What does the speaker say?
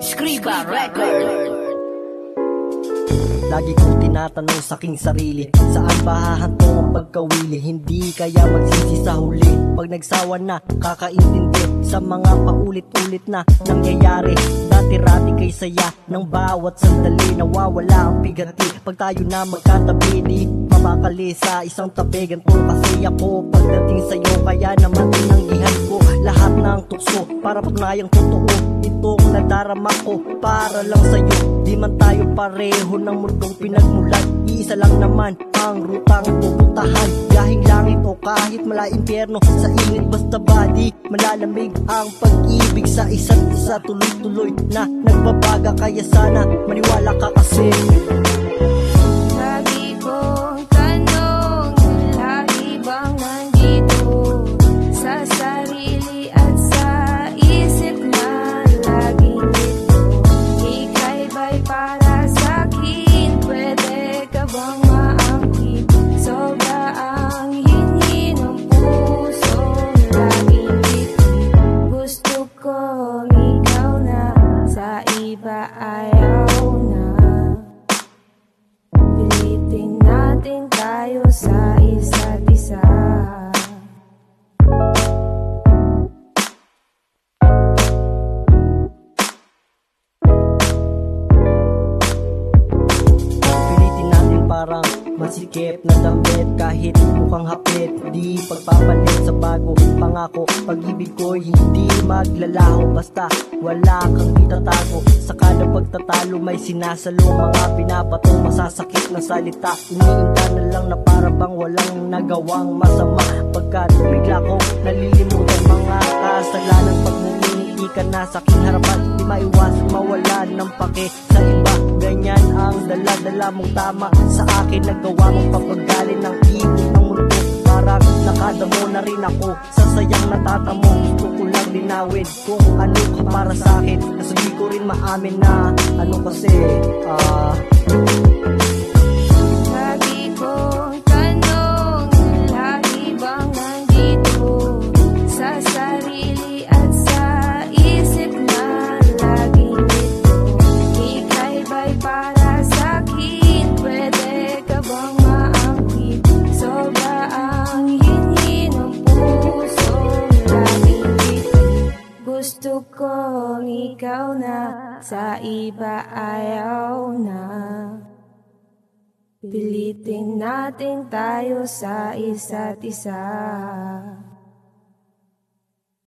Scriba Record. Lagi kong tinatanong sa aking sarili, saan ba hahantong ang pagkawili? Hindi kaya magsisi sa huli pag nagsawa na, kakaintindi sa mga paulit-ulit na nangyayari. Dati-rati kay saya ng bawat sandali, nawawala ang bigati pag tayo na magkatabi. Di mapakali sa isang tabi, ganito kasi ako pagdating sa'yo. Kaya naman tinanggihan ko lahat ng tukso para patunayang totoo itong nadarama ko para lang sa'yo. Di man tayo pareho ng mundong pinagmulan, iisa lang naman ang rutang pupuntahan. Gahing langit o kahit mala impyerno, sa init basta badi malalamig ang pag-ibig sa isa't isa. Tuloy-tuloy na nagbabaga, kaya sana maniwala ka kasi. Lagi kong tanong, lagi bang nandito sa sarili at sa isip na laging dito? Ika'y ba'y para sa'kin? Pwede ka bang maangkin? Sobra ang hingi ng puso, laging dito. Gusto ko ikaw na, sa iba ayaw na. Pilitin natin tayo sa isa't isa. Pilitin natin parang masikip na damit, kahit mukhang hapit, di pagpapalit sa bago pangako. Pag-ibig ko'y hindi maglalaho, basta wala kang itatago. Sa kada pagtatalo may sinasalo, mga pinapatong masasakit na salita. Iniinda na lang na para bang walang nagawang masama, pagkat bigla kong nalilimutan mga kasalanan. Pag ngumingiti ka na sa aking harapan, di maiwas mawalan ng pake sa iba. Ganyan ang dala-dala mong tama sa akin, nagawa mong papagalin ng ikot ng mundo. Parang nakadamo na rin ako sa sayang natatamo. Gusto ko lang linawin kung ano ka para sa akin. Nasabi ko rin maamin na ano kasi Lagi kong tanong, lagi bang nandito sa sarili at sa isip na laging dito? Ika'y ba'y para sa'kin? Pwede ka bang maangkin? Sobra ang hingi ng puso, laging dito. Gusto ko ikaw na, sa iba ayaw na. Pilitin natin tayo sa isa't isa.